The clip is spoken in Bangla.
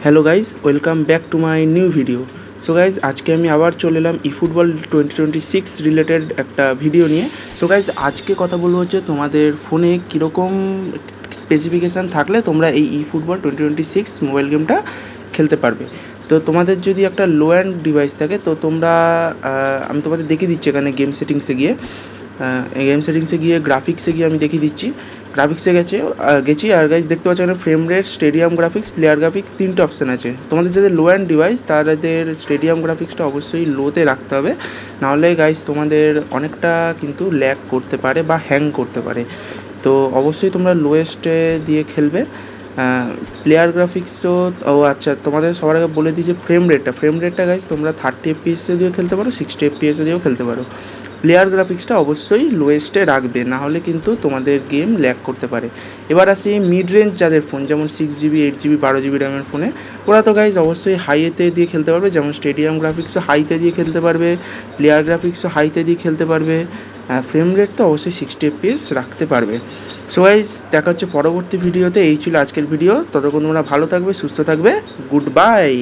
Hello guys, welcome back to my new video. So guys, আজকে আমি আবার চলে এলাম ফুটবল 2026 রিলেটেড একটা ভিডিও নিয়ে। সো গাইজ, আজকে কথা বলবো হচ্ছে তোমাদের ফোনে কীরকম স্পেসিফিকেশান থাকলে তোমরা এই ফুটবল 2026 মোবাইল গেমটা খেলতে পারবে। তো তোমাদের যদি একটা লো অ্যান্ড ডিভাইস থাকে তো তোমরা আমি তোমাদের দেখিয়ে দিচ্ছি এখানে গেম সেটিংসে গিয়ে গ্রাফিক্সে গিয়ে আমি দেখিয়ে দিচ্ছি। গ্রাফিক্সে গেছি আর গাইজ দেখতে পাচ্ছ এখানে frame rate, stadium graphics, player graphics 3টে অপশান আছে। তোমাদের যাদের লো অ্যান্ড ডিভাইস তাদের স্টেডিয়াম গ্রাফিক্সটা অবশ্যই লোতে রাখতে হবে, নাহলে গাইজ তোমাদের অনেকটা কিন্তু ল্যাগ করতে পারে বা হ্যাং করতে পারে। তো অবশ্যই তোমরা লোয়েস্টে দিয়ে খেলবে। প্লেয়ার গ্রাফিক্সও আচ্ছা, তোমাদের সবার আগে বলে দিই যে ফ্রেম রেটটা গাইজ তোমরা 30 FPS দিয়েও খেলতে পারো, 60 FPS দিয়েও খেলতে পারো। প্লেয়ার গ্রাফিক্সটা অবশ্যই লোয়েস্টে রাখবে, নাহলে কিন্তু তোমাদের গেম ল্যাগ করতে পারে। এবার আসি মিড রেঞ্জ যাদের ফোন, যেমন 6GB, 8GB, 12GB র্যামের ফোনে, ওরা তো গাইজ অবশ্যই হাইতে দিয়ে খেলতে পারবে, যেমন স্টেডিয়াম গ্রাফিক্সও হাইতে দিয়ে খেলতে পারবে, প্লেয়ার গ্রাফিক্সও হাইতে দিয়ে খেলতে পারবে। ফ্রেম রেট তো অবশ্যই 60 FPS রাখতে পারবে। সো গাইজ, দেখা হচ্ছে পরবর্তী ভিডিওতে। এই ছিল আজকের ভিডিও। ততক্ষণ তোমরা ভালো থাকবে, সুস্থ থাকবে। Good bye.